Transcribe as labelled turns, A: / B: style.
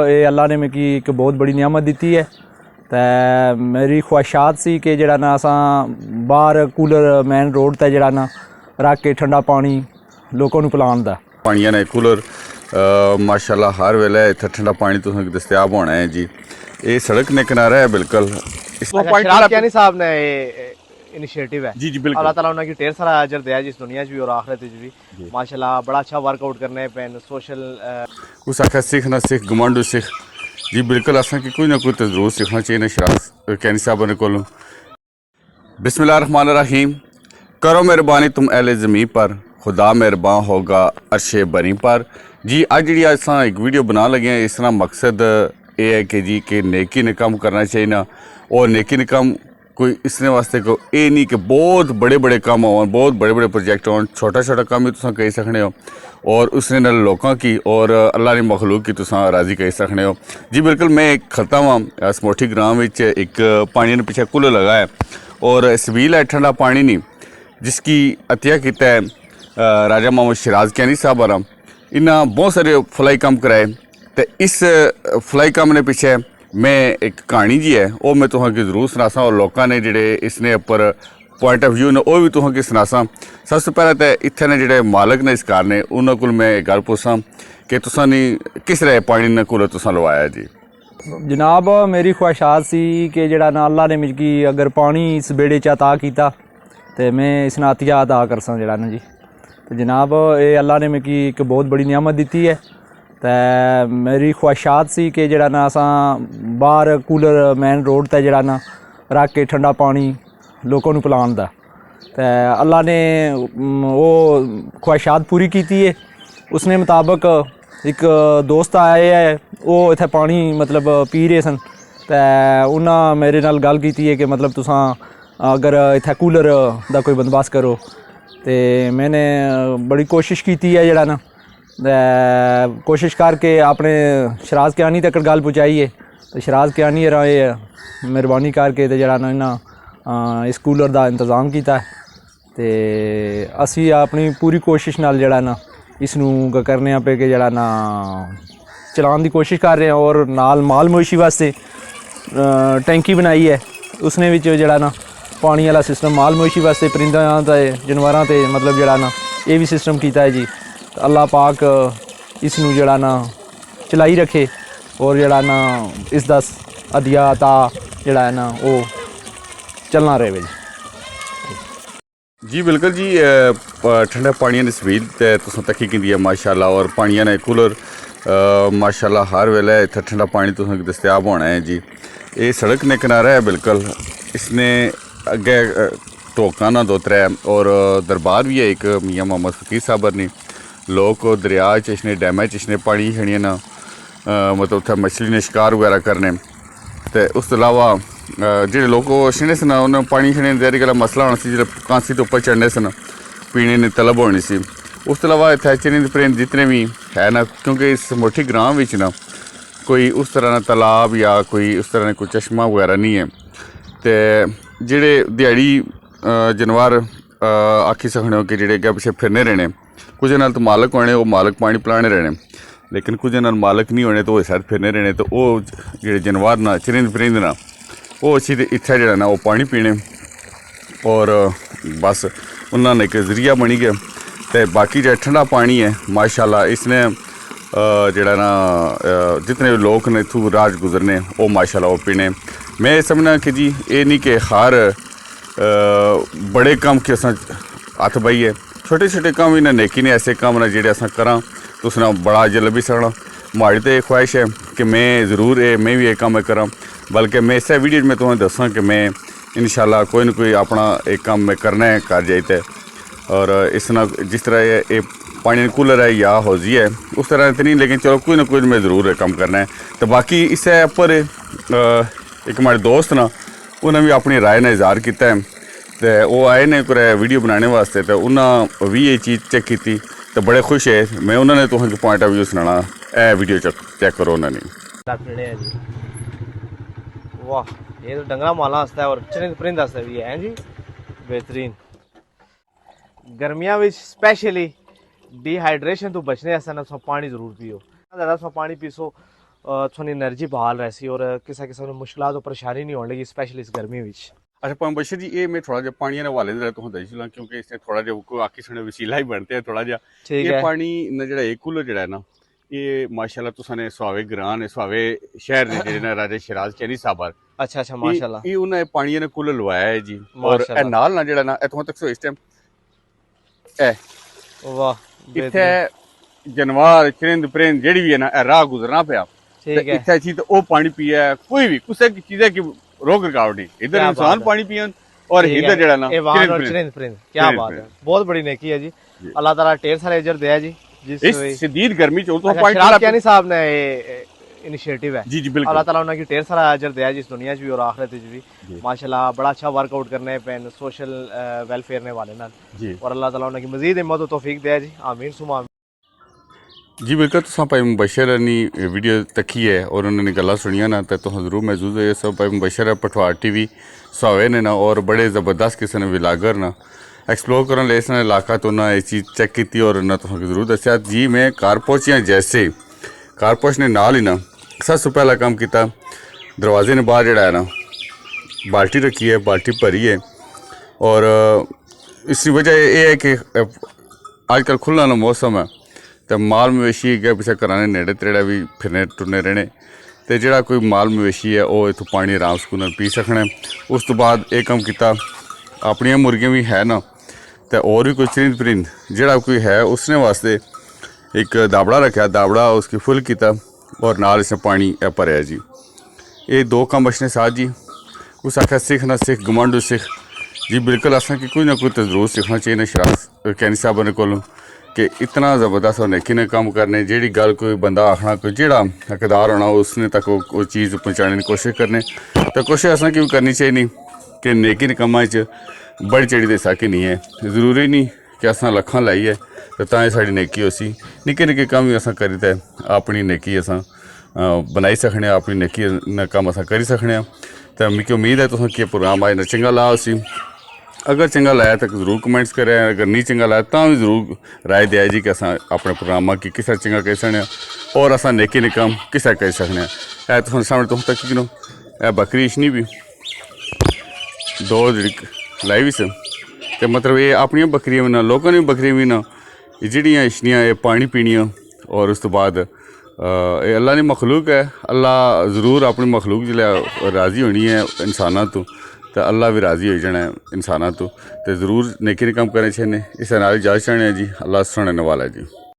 A: ये अल्लाह ने मिगी एक बहुत बड़ी नियामत दी है। तो मेरी ख्वाहिशात सी कि जड़ा ना असां बाहर कूलर मेन रोड ते जड़ा ना रख के ठंडा पानी लोगों को पिलाने दा।
B: पानिया ने कूलर माशाल्लाह हर वेले इत्थे ठंडा पानी तुसें दस्तयाब होना है जी। ये सड़क ने किनारा है बिल्कुल।
C: शराब कियानी साहब ने इनिशिएटिव है
B: जी जी बिल्कुल।
C: अल्लाह ताला उन्हें ढेर सारा अजर दिया जिस दुनिया में भी और आखिरत में भी माशाल्लाह। बड़ा अच्छा वर्कआउट करने पे सोशल
B: उस आखा सीख ना सीख गमांडू सीख जी बिल्कुल। असा कि कोई ना कोई तो जरूर सीखना चाहिए शराब कैनी साहब ने कोलों। बिस्मिल्लाहिर्रहमानिर्रहीम। करो मेहरबानी तुम अहले ज़मीं पर, खुदा मेहरबान होगा अर्शे बरी पर। जी अज जी असा एक वीडियो बना लगे हैं। इसका मकसद ये है कि जी कि नेकी ने काम करना चाहिए ना। और नेकी ने काम कोई इसने वास्ते को ये नहीं कि बहुत बड़े बड़े काम हो, बहुत बड़े बड़े प्रोजेक्ट हो, छोटा छोटा काम भी तुम कही सकने हो और उसने नाल लोगों की और अल्लाह ने मखलूक की तुम राज़ी कही सकने हो जी बिल्कुल। मैं एक खलता वहाँ समोठी ग्राम में एक पानी ने पीछे कूलर लगा है और सबील है ठंडा पानी नहीं जिसकी अतिया किया है राजा मोहम्मद सिराज कियानी साहब आरा। इन्हें बहुत सारे फलाई काम कराए। तो इस फलाई काम ने पीछे मैं एक कहानी जी है वो मैं तुसें जरूर सुनासा और लोगों ने जोड़े इसने उपर पॉइंट ऑफ व्यू ने वो भी तुसें सुनासा। सबसे पहले तो इतने ने जोड़े मालक ने इस कार ने उन्होंने को मैं एक गल पूछा कि तुसां किस तरह पानी ने कूलर तुसां लवाया जी।
A: जनाब मेरी ख्वाहिशात सी कि जड़ा ना अल्लाह ने मिगी अगर पानी इस बेड़े च अता किया तो मैं इस नातिया अदा कर सा जड़ा ना जी। तो जनाब ये अल्लाह ने मिगी एक बहुत बड़ी नियामत दी है। तो मेरी ख्वाहिशात सी कि जड़ा ना असां बाहर कूलर मेन रोड ते जड़ा ना रख के ठंडा पानी लोगों को पिलाने दा। तो अल्लाह ने वो ख्वाहिशात पूरी की है। उसने मुताबिक एक दोस्त आए है वो इत्थे पानी मतलब पी रहे सन। तो उन्हें मेरे नाल गल की है कि मतलब तुसां अगर इत्थे कूलर दा कोई बंदोबस्त करो। तो मैंने बड़ी कोशिश की है जड़ा ना कोशिश करके अपने शराज कियानी तक गल पहुँचाई है। तो शराज कियानी मेहरबानी करके तो जड़ा ना इन्हें इस कूलर का इंतज़ाम किया है। तो असी अपनी पूरी कोशिश नाल जड़ा ना इसनू करने पे कि जड़ा ना चलाने की कोशिश कर रहे हैं और नाल माल मवेशी वास्ते टैंकी बनाई है। उसने विच जड़ा ना पानी वाला सिस्टम माल मवेशी वास्ते परिंदा जानवरों ते मतलब जड़ा ना ये भी सिस्टम किया है जी। तो अल्लाह पाक इसनू जड़ा ना चलाई रखे और जड़ा ना इसका अदिया ता जड़ा है ना वो चलना रहे जी।
B: जी बिल्कुल जी। ठंडा पानी ने सबील तुम तकी की है माशाल्लाह और पानिया ने कूलर माशाल्लाह हर वेले इतना ठंडा पानी तुसें दस्तयाब होना है जी। ये सड़क ने किनारा है बिल्कुल। इसने अगे टोका ना दो त्रै और दरबार भी है एक मियाँ मोहम्मद फकीर साहब ने लोग दरिया चशने डैम चशने पानी छड़ियाँ ना मतलब उत्थे मछली ने शिकार वगैरह करने। तो उस तो अलावा जोड़े लोग छने सन उन्हें पानी छड़ने तैयारी का मसला होना सी जो कांसी तो उपर चढ़ने सन पीने ने तलब होनी सी। उस तो अलावा इतने चिरिंद परिंद जितने भी है ना क्योंकि इस मोठी ग्राम में ना कोई उस तरह का तालाब या कोई उस तरह का कोई चश्मा वगैरह नहीं है। तो जोड़े दिहाड़ी जानवर आखी सकने हो कि जोड़े अगे पिछे फिरने रहने कुछ नाल तो मालक होने वो मालक पानी पिलाने रहने लेकिन कुछ नाल मालक नहीं होने तो वो शायद फिरने रहने। तो वो जोड़े जानवर ना चिरिंद परिंद ना वो अच्छी इत्थे जड़ा ना वो पानी पीने और बस उन्होंने एक जरिया बनी गया। तो बाकी जो ठंडा पानी है माशाल्लाह इसने जड़ा ना जितने भी लोग ने इतू राज गुजरने वो माशाल्लाह वो पीने। मैं समझना कि जी ये नहीं कि हर बड़े काम के अस हथ बाइए छोटे छोटे काम इन्हें नेकी ने ऐसे काम ने जेडे अस करा तो उसने बड़ा अज लभी सकना। माड़ी तो एक ख्वाहिश है कि मैं ज़रूर मैं भी ये काम करा बल्कि मैं इस वीडियो में तुम्हें दसा कि मैं इंशाल्लाह कोई ना कोई अपना एक काम मैं करना है कर जाते। और इस ना जिस तरह ये पानी कूलर है या हौजी है उस तरह तो नहीं लेकिन चलो कोई ना कोई मैं ज़रूर काम करना है। तो बाकी इस पर एक हमारे दोस्त ना उन्हें भी अपनी राय ने इजहार किया है। तो वो आए ने कोई वीडियो बनाने वास्ते तो उन्हें भी ये चीज़ चेक की तो बड़े खुश है। मैं उन्होंने तुसें पॉइंट ऑफ व्यू सुनाना ए वीडियो चेक करो उन्होंने।
C: वाह ये तो डंगरा माला वास्ते है और चिरिंद परिंद वास्ते भी है जी बेहतरीन। गर्मियां में स्पेशली डिहाइड्रेशन तो बचने वास्ते ना पानी जरूर पियो। ज़्यादा पानी पीसो थोड़ी एनर्जी बहाल रहसी और किसी किस्म की मुश्किलात और परेशानी नहीं होने लगी स्पेशली इस गर्मी में।
B: अच्छा मुबशर जी ये मैं थोड़ा जिहा पानी के हवाले तो होंदा ही क्योंकि इसने थोड़ा जिहा कोई आखी सुने वसीला ही बनते हैं थोड़ा जिहा
C: ठीक
B: ये
C: है।
B: पानी ना जेह्ड़ा एह् कूलर जेह्ड़ा है ना ये माशाल्लाह तुसां ने सुहावे ग्रां ने सुहावे शहर ने जेह्ड़े ना राजा शिराज चैनी साहब
C: अच्छा अच्छा माशाल्लाह।
B: ये उन्हें पानी ने कूलर लवाया है जी और
C: माशाल्लाह।
B: ए नाल ना जेह्ड़ा ना इत्थों तक इस टाइम ए
C: वाह
B: इत्थे जानवर चरिंद परिंद जेह्ड़ी भी है ना ए राह गुजरना पिया
C: ठीक है।
B: इत्थे चीज वो पानी पिया कोई भी कुछ चीजें की रोक रुकावट नहीं इधर
C: क्या
B: इंसान
C: बात है।
B: पानी पियन और इधर जेह्ड़ा ना
C: एवान
B: चरिंद
C: और
B: परिंद।
C: चरिंद परिंद क्या
B: चरिंद
C: बात है,
B: परिंद।
C: बहुत बड़ी नेकी है जी। अल्लाह ताला ढेर सारे अजर दे जी जिस
B: इस शदीद गर्मी च तो
C: अच्छा,
B: पानी
C: शिराज कियानी साहब ने ये इनिशिएटिव है।
B: जी जी बिल्कुल
C: अल्लाह ताला उन्हें ढेर सारा अजर दिया जी इस दुनिया च भी और आखिरत च भी माशाल्लाह। बड़ा अच्छा वर्कआउट करने पे सोशल वेलफेयर ने वाले नाल
B: जी
C: और अल्लाह ताला उन्हें मजीद हिम्मत और तौफीक दिया जी। आमीन सुमा आमीन।
B: जी बिल्कुल तुसां भाई मुबशर नी वीडियो तक्की है और उन्होंने गल्लां सुनियां ना तो तुस जरूर महसूस होए सब भाई मुबशर पठवार टीवी सुहावे ने ना और बड़े ज़बरदस्त किस्म के विलागर ना एक्सप्लोर करने लिए इसने इलाका तो ना ये चीज़ चेक की और ना तुसें जरूर दस्या जी मैं कार पहुंचिया जैसे कार पहुंचने नाल ही ना सबसे पहला काम किया दरवाजे ने बाहर जड़ा है ना बाल्टी रखी है बाल्टी भरी है और इसकी वजह ये है कि आजकल खुला ना मौसम है तो माल मवेशी अग्गें पिछे कराने नेड़े तेड़े भी फिरने टुरने रहने तो जोड़ा कोई माल मवेशी है वो इतों पानी आराम सुकून पी सकना। उस तो बाद एक काम किया अपनियां मुर्गियां भी है ना तो और भी कोई चरिंद परिंद जोड़ा कोई है उसने वास्ते एक दाबड़ा रखा दाबड़ा उसकी फुल किया और नाल इसने पानी भरया जी। ये दो काम बचने साथ जी उस आख्या सिख ना सिख गमंड सिख जी बिल्कुल असा कि कोई ना कोई तो जरूर सीखना चाहिए ना शिराज कैनी साहब ने कोलों कि इतना ज़बरदस्त और नेकी ने काम करने जेड़ी गल कोई बंदा आखना कोई जेड़ा हकदार होना उसने तक वो चीज़ पहुँचाने की कोशिश करने तो कोशिश असा की भी करनी चाहिए कि नेकी ने कम्मां च बड़ी चढ़ी दे साकी नहीं है जरूरी नहीं कि असां लखां लाइए तो तां साड़ी नेकी होसी निक्के निक्के कम्म भी असां करी ते अपनी नेकी असां बनाई सकने अपनी नेकी न कम्म असां करी सकने तो मिगी उम्मीद है तुसें कि प्रोग्राम अज चंगा ला उसी अगर चंगा लाया तो जरूर कमेंट्स करें अगर नहीं चंगा लाया तो भी जरूर राय दिया जी कि असां अपने प्रोग्राम की किस चंगा करी सकने और असां नेकी ने कम्म किस करी सकने ऐ तुसें सामने तुस तक किनो ऐ बकरी इशनी भी दो जी लाई भी सन तो मतलब ये अपनियां बकरियां भी ना लोगों ने बकरियां भी ना ये जड़ियाँ इशनियाँ ये पानी पीनियाँ और उस तो बाद ये अल्लाह की मखलूक है अल्लाह जरूर अपनी मखलूक जिसलै राज़ी होनी है इंसाना तो अल्लाह भी राज़ी हो जाना है इंसाना तो जरूर नेकी ने कम्म करने चाहिए इस नाल इजाज़त चाहने जी अल्लाह सुनने वाला है जी।